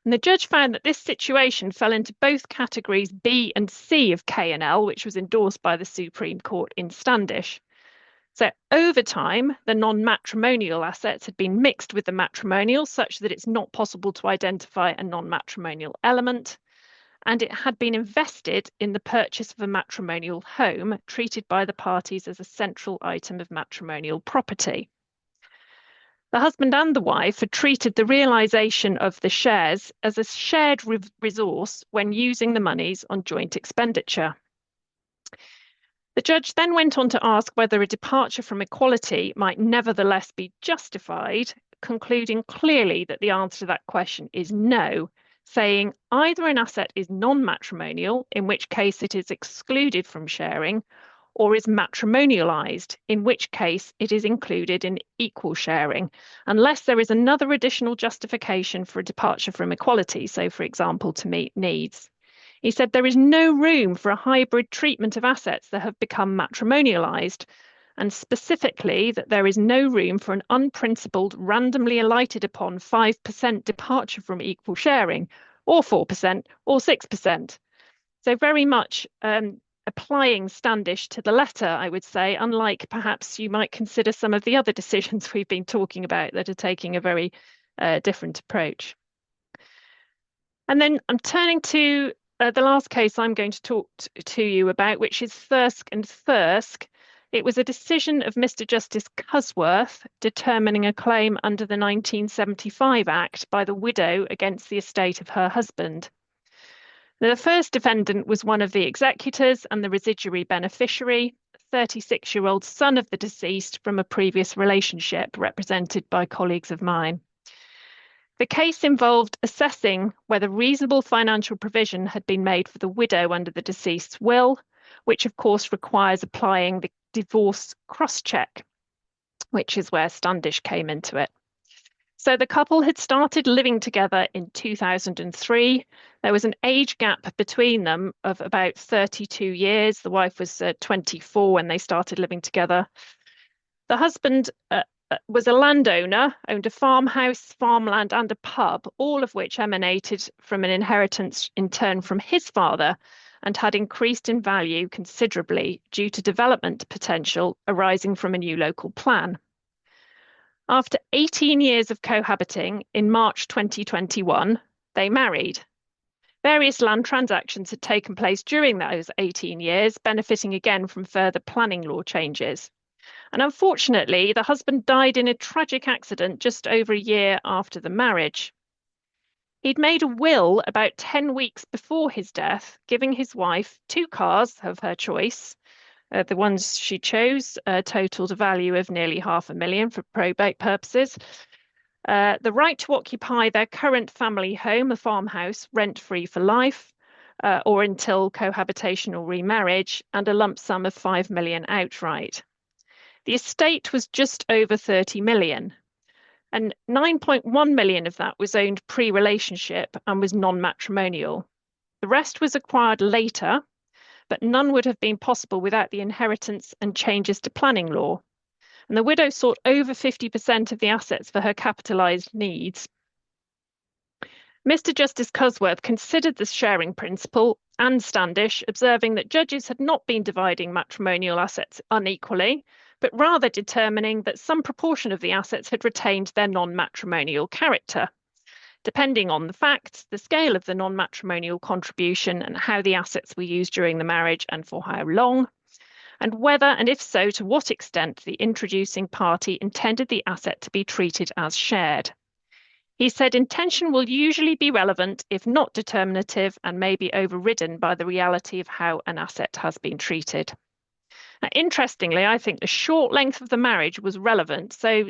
And the judge found that this situation fell into both categories B and C of K&L, which was endorsed by the Supreme Court in Standish. So over time, the non-matrimonial assets had been mixed with the matrimonial such that it's not possible to identify a non-matrimonial element, and it had been invested in the purchase of a matrimonial home, treated by the parties as a central item of matrimonial property. The husband and the wife had treated the realisation of the shares as a shared resource when using the monies on joint expenditure. The judge then went on to ask whether a departure from equality might nevertheless be justified, concluding clearly that the answer to that question is no, saying either an asset is non-matrimonial, in which case it is excluded from sharing, or is matrimonialised, in which case it is included in equal sharing, unless there is another additional justification for a departure from equality, so for example, to meet needs. He said there is no room for a hybrid treatment of assets that have become matrimonialised, and specifically that there is no room for an unprincipled, randomly alighted upon 5% departure from equal sharing, or 4%, or 6%. So very much applying Standish to the letter, I would say, unlike perhaps you might consider some of the other decisions we've been talking about that are taking a very different approach. And then I'm turning to the last case I'm going to talk to you about, which is Thirsk and Thirsk. It was a decision of Mr. Justice Cusworth determining a claim under the 1975 Act by the widow against the estate of her husband. The first defendant was one of the executors and the residuary beneficiary, 36-year-old son of the deceased from a previous relationship, represented by colleagues of mine. The case involved assessing whether reasonable financial provision had been made for the widow under the deceased's will, which of course requires applying the divorce cross-check, which is where Standish came into it. So the couple had started living together in 2003. There was an age gap between them of about 32 years. The wife was 24 when they started living together. The husband was a landowner, owned a farmhouse, farmland, and a pub, all of which emanated from an inheritance in turn from his father and had increased in value considerably due to development potential arising from a new local plan. After 18 years of cohabiting, in March 2021, they married. Various land transactions had taken place during those 18 years, benefiting again from further planning law changes. And unfortunately, the husband died in a tragic accident just over a year after the marriage. He'd made a will about 10 weeks before his death, giving his wife 2 cars of her choice. The ones she chose totaled a value of nearly £500,000 for probate purposes. The right to occupy their current family home, a farmhouse, rent-free for life, or until cohabitation or remarriage, and a lump sum of £5 million outright. The estate was just over 30 million, and 9.1 million of that was owned pre-relationship and was non-matrimonial. The rest was acquired later, but none would have been possible without the inheritance and changes to planning law. And the widow sought over 50% of the assets for her capitalised needs. Mr. Justice Cusworth considered the sharing principle and Standish, observing that judges had not been dividing matrimonial assets unequally, but rather determining that some proportion of the assets had retained their non-matrimonial character, depending on the facts, the scale of the non-matrimonial contribution, and how the assets were used during the marriage and for how long, and whether, and if so, to what extent the introducing party intended the asset to be treated as shared. He said intention will usually be relevant, if not determinative, and may be overridden by the reality of how an asset has been treated. Now, interestingly, I think the short length of the marriage was relevant. So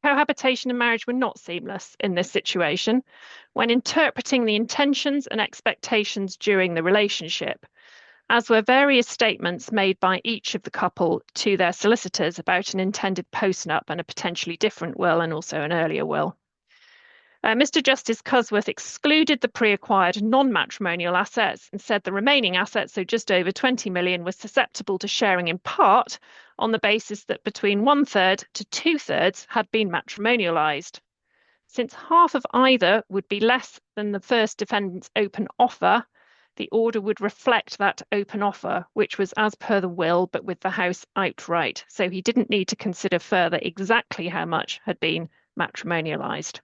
cohabitation and marriage were not seamless in this situation when interpreting the intentions and expectations during the relationship, as were various statements made by each of the couple to their solicitors about an intended postnup and a potentially different will and also an earlier will. Mr. Justice Cusworth excluded the pre-acquired non-matrimonial assets and said the remaining assets, so just over 20 million, were susceptible to sharing in part on the basis that between 1/3 to 2/3 had been matrimonialised. Since half of either would be less than the first defendant's open offer, the order would reflect that open offer, which was as per the will, but with the house outright. So he didn't need to consider further exactly how much had been matrimonialised.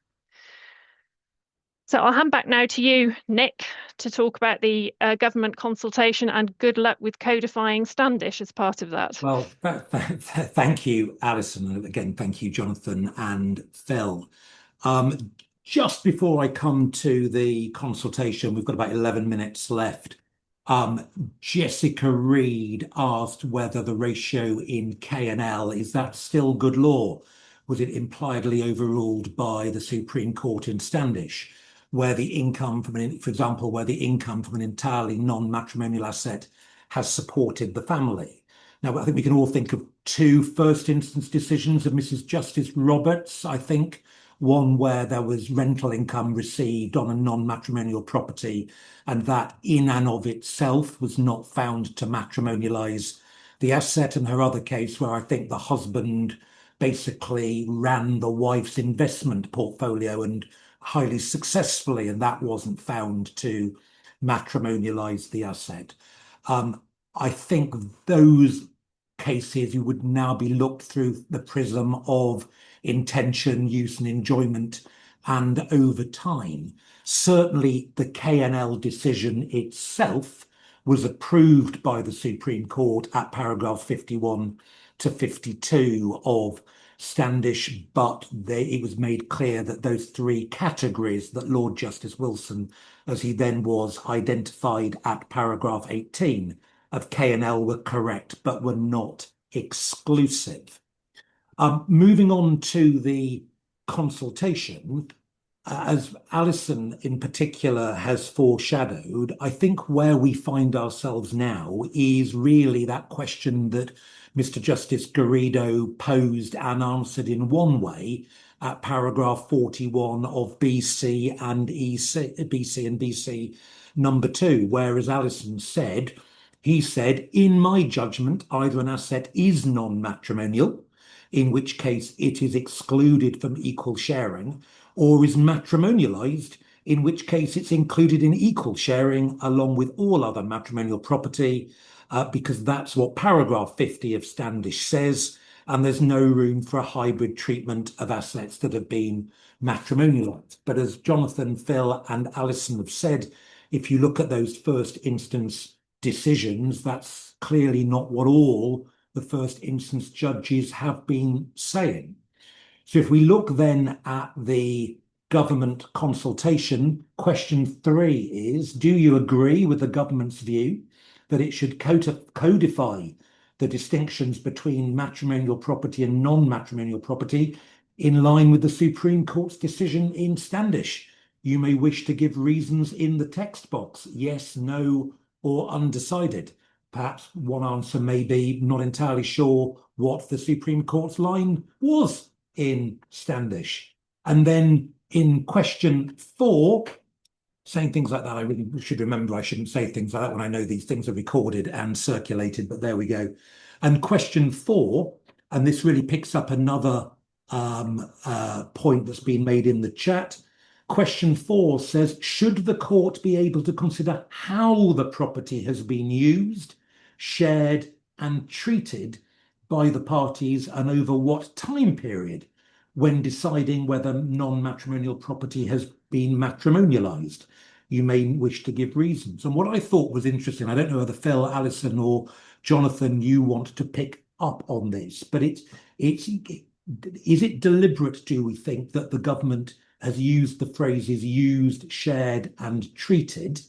So I'll hand back now to you, Nick, to talk about the government consultation, and good luck with codifying Standish as part of that. Well, thank you, Alison. And again, thank you, Jonathan and Phil. Just before I come to the consultation, we've got about 11 minutes left. Jessica Reed asked whether the ratio in K&L, is that still good law? Was it impliedly overruled by the Supreme Court in Standish, where the income from for example, where the income from an entirely non-matrimonial asset has supported the family? Now, I think we can all think of 2 first instance decisions of Mrs. Justice Roberts, I think. One where there was rental income received on a non-matrimonial property, and that in and of itself was not found to matrimonialize the asset, and her other case where I think the husband basically ran the wife's investment portfolio and highly successfully, and that wasn't found to matrimonialized the asset. I think those cases you would now be looked through the prism of intention, use, and enjoyment, and over time. Certainly, the KNL decision itself was approved by the Supreme Court at paragraph 51 to 52 of Standish, but it was made clear that those three categories that Lord Justice Wilson, as he then was, identified at paragraph 18 of KNL were correct, but were not exclusive. Moving on to the consultation, as Alison in particular has foreshadowed, I think where we find ourselves now is really that question that Mr. Justice Garrido posed and answered in one way at paragraph 41 of BC and BC number 2, whereas Alison said, he said, in my judgment, either an asset is non-matrimonial, in which case it is excluded from equal sharing, or is matrimonialized, in which case it's included in equal sharing along with all other matrimonial property, because that's what paragraph 50 of Standish says, and there's no room for a hybrid treatment of assets that have been matrimonialized. But as Jonathan, Phil, and Alison have said, if you look at those first instance decisions, that's clearly not what all the first instance judges have been saying. So if we look then at the government consultation, question 3 is, do you agree with the government's view that it should codify the distinctions between matrimonial property and non-matrimonial property in line with the Supreme Court's decision in Standish? You may wish to give reasons in the text box, yes, no, or undecided. Perhaps one answer may be not entirely sure what the Supreme Court's line was in Standish. And then in question 4, saying things like that, I really should remember I shouldn't say things like that when I know these things are recorded and circulated, but there we go. And question 4, and this really picks up another point that's been made in the chat. Question 4 says, should the court be able to consider how the property has been used, shared, and treated by the parties and over what time period when deciding whether non-matrimonial property has been matrimonialized? You may wish to give reasons. And what I thought was interesting, I don't know whether Phil, Alison, or Jonathan, you want to pick up on this, but is it deliberate, do we think, that the government has used the phrases used, shared, and treated,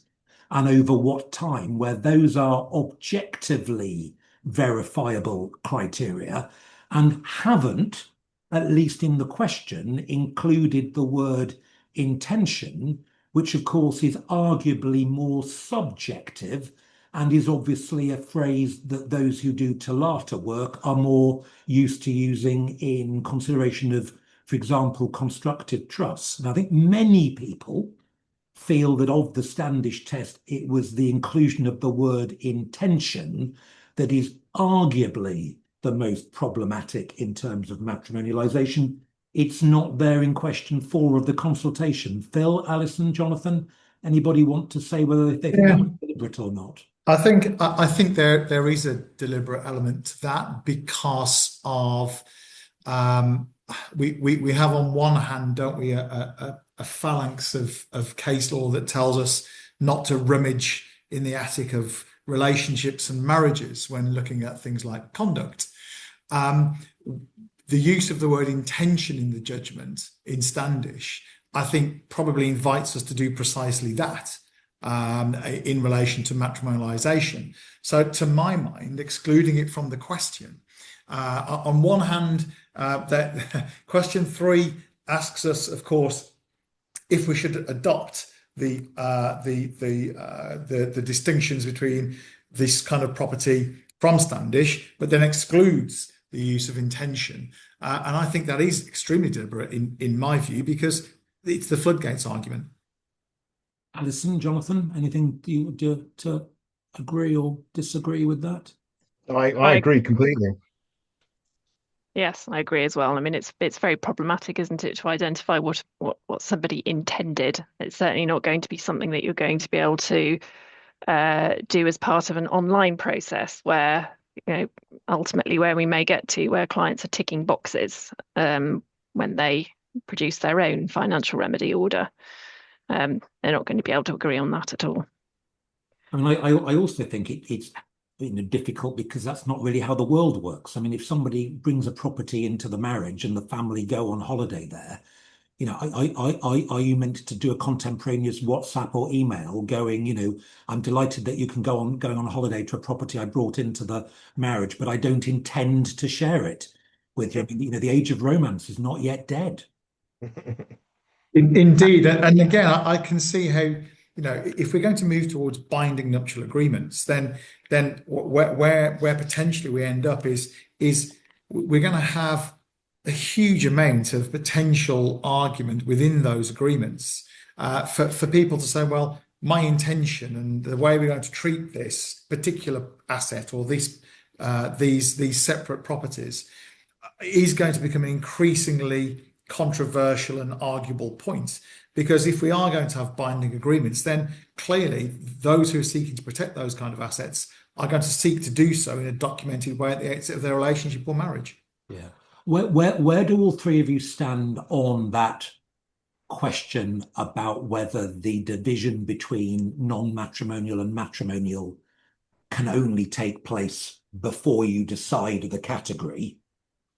and over what time, where those are objectively verifiable criteria, and haven't, at least in the question, included the word intention, which of course is arguably more subjective and is obviously a phrase that those who do Talata work are more used to using in consideration of, for example, constructive trusts. And I think many people feel that of the Standish test, it was the inclusion of the word intention that is arguably the most problematic in terms of matrimonialization. It's not there in question 4 of the consultation. Phil, Alison, Jonathan, anybody want to say whether they think that was deliberate or not? I think there is a deliberate element to that because of we have on one hand, don't we, a phalanx of case law that tells us not to rummage in the attic of relationships and marriages when looking at things like conduct. The use of the word intention in the judgment in Standish, I think, probably invites us to do precisely that in relation to matrimonialization. So to my mind, excluding it from the question, on one hand, that question 3 asks us, of course, if we should adopt the distinctions between this kind of property from Standish, but then excludes the use of intention. And I think that is extremely deliberate in my view, because it's the floodgates argument. Alison, Jonathan, anything you would do to agree or disagree with that? I agree completely. Yes, I agree as well. I mean, it's very problematic, isn't it, to identify what somebody intended. It's certainly not going to be something that you're going to be able to do as part of an online process where, ultimately where we may get to where clients are ticking boxes when they produce their own financial remedy order. They're not going to be able to agree on that at all. I mean, I also think it's difficult because that's not really how the world works. I mean, if somebody brings a property into the marriage and the family go on holiday there, are you meant to do a contemporaneous WhatsApp or email going, I'm delighted that you can going on holiday to a property I brought into the marriage, but I don't intend to share it with you. The age of romance is not yet dead. Indeed, and again, I can see how, if we're going to move towards binding nuptial agreements, then where potentially we end up is we're going to have a huge amount of potential argument within those agreements for people to say, well, my intention and the way we're going to treat this particular asset or these separate properties is going to become increasingly controversial and arguable point. Because if we are going to have binding agreements, then clearly those who are seeking to protect those kind of assets are going to seek to do so in a documented way at the exit of their relationship or marriage. Yeah. Where do all three of you stand on that question about whether the division between non-matrimonial and matrimonial can only take place before you decide the category,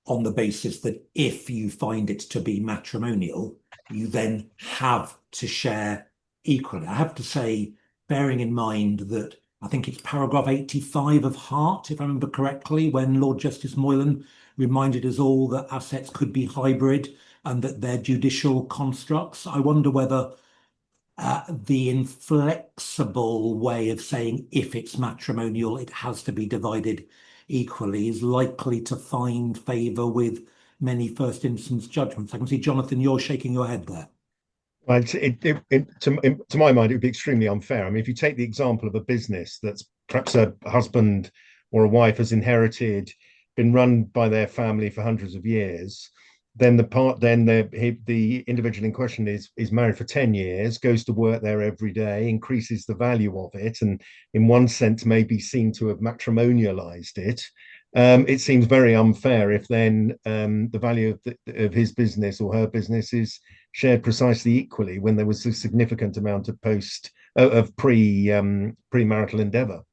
on the basis that if you find it to be matrimonial, you then have to share equally? I have to say, bearing in mind that I think it's paragraph 85 of Hart, if I remember correctly, when Lord Justice Moylan reminded us all that assets could be hybrid and that they're judicial constructs. I wonder whether the inflexible way of saying if it's matrimonial, it has to be divided equally is likely to find favour with many first instance judgments. I can see, Jonathan, you're shaking your head there. Well, to my mind, it would be extremely unfair. I mean, if you take the example of a business that's perhaps a husband or a wife has inherited, been run by their family for hundreds of years, then the individual in question is married for 10 years, goes to work there every day, increases the value of it, and in one sense may be seen to have matrimonialized it. It seems very unfair if then the value of his business or her business is shared precisely equally when there was a significant amount of premarital endeavour.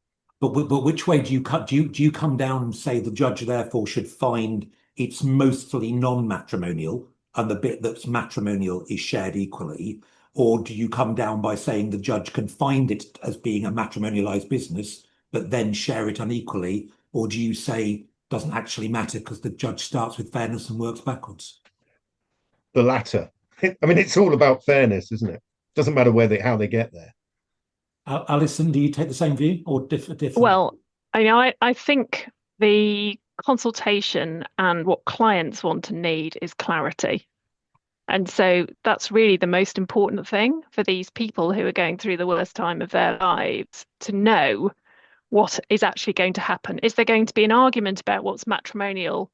But which way do you cut? Do you come down and say the judge therefore should find it's mostly non-matrimonial and the bit that's matrimonial is shared equally? Or do you come down by saying the judge can find it as being a matrimonialized business, but then share it unequally? Or do you say doesn't actually matter because the judge starts with fairness and works backwards? The latter. I mean, it's all about fairness, isn't it? Doesn't matter how they get there. Alison, do you take the same view or different? Well, I think the consultation and what clients want and need is clarity. And so that's really the most important thing for these people who are going through the worst time of their lives, to know what is actually going to happen. Is there going to be an argument about what's matrimonial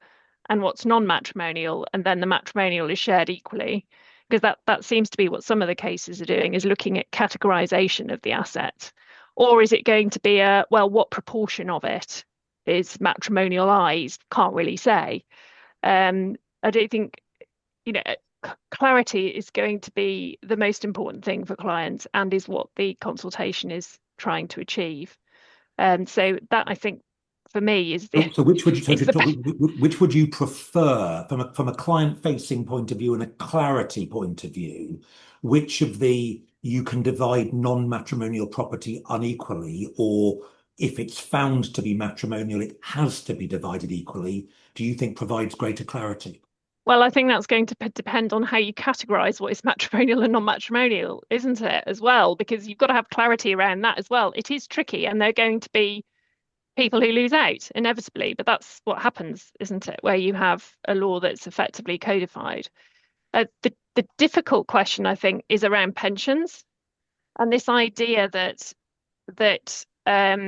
and what's non-matrimonial, and then the matrimonial is shared equally? Because that seems to be what some of the cases are doing, is looking at categorization of the asset. Or is it going to be what proportion of it is matrimonialized? Can't really say. I don't think, clarity is going to be the most important thing for clients and is what the consultation is trying to achieve. So that, I think, for me is the. So which would you prefer from a client-facing point of view and a clarity point of view? Which of the you can divide non-matrimonial property unequally, or if it's found to be matrimonial, it has to be divided equally, do you think provides greater clarity? Well, I think that's going to depend on how you categorize what is matrimonial and non-matrimonial, isn't it, as well? Because you've got to have clarity around that as well. It is tricky, and they're going to be people who lose out inevitably, but that's what happens, isn't it, where you have a law that's effectively codified. The difficult question, I think, is around pensions and this idea that there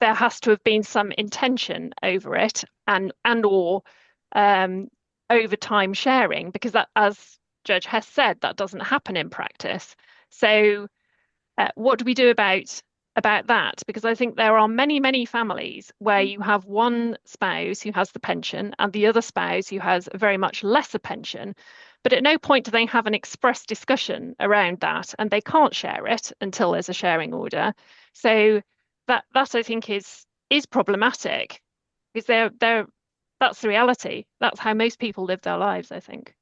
has to have been some intention over it. and or overtime sharing, because that, as Judge Hess said, that doesn't happen in practice. So what do we do about that? Because I think there are many families where you have one spouse who has the pension and the other spouse who has a very much lesser pension, but at no point do they have an express discussion around that, and they can't share it until there's a sharing order. So that I think is problematic, because that's the reality. That's how most people live their lives, I think.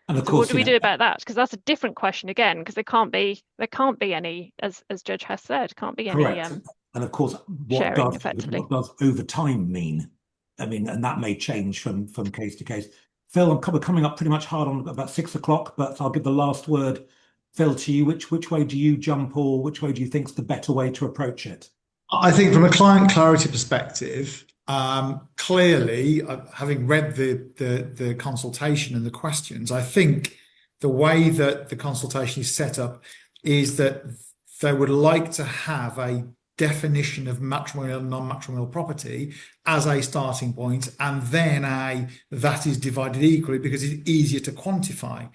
And of So what course, do we do about that? Because that's a different question again, because there can't be any, as Judge Hess said, can't be any correct. And of course, sharing effectively. what does overtime mean? I mean, and that may change from case to case. Phil, we're coming up pretty much hard on about 6 o'clock, but I'll give the last word, Phil, to you. Which way do you jump, or which way do you think is the better way to approach it? I think from a client clarity perspective, clearly, having read the consultation and the questions, I think the way that the consultation is set up is that they would like to have a definition of matrimonial and non-matrimonial property as a starting point, and then that is divided equally because it's easier to quantify.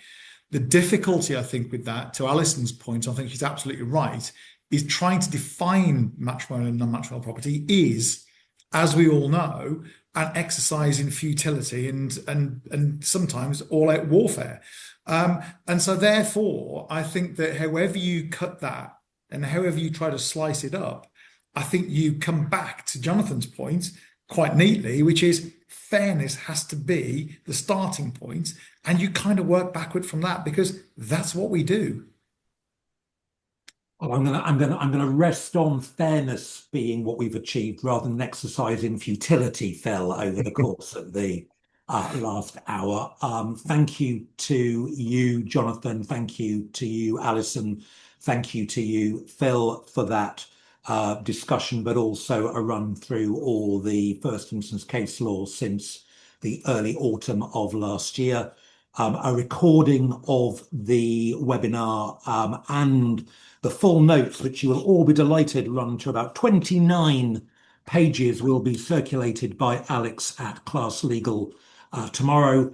The difficulty, I think, with that, to Alison's point, I think she's absolutely right, is trying to define matrimonial and non-matrimonial property is, as we all know, an exercise in futility and sometimes all-out warfare. And so therefore, I think that however you cut that and however you try to slice it up, I think you come back to Jonathan's point quite neatly, which is fairness has to be the starting point, and you kind of work backward from that because that's what we do. Well, I'm gonna rest on fairness being what we've achieved rather than an exercise in futility, Phil, over the course of the last hour. Thank you to you, Jonathan. Thank you to you, Alison. Thank you to you, Phil, for that discussion, but also a run through all the first instance case law since the early autumn of last year. A recording of the webinar and the full notes, which you will all be delighted run to about 29 pages, will be circulated by Alex at Class Legal tomorrow.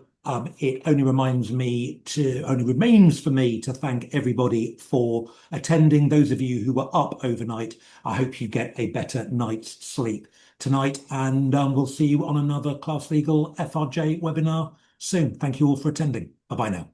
It only remains for me to thank everybody for attending. Those of you who were up overnight, I hope you get a better night's sleep tonight, and we'll see you on another Class Legal FRJ webinar soon. Thank you all for attending. Bye-bye now.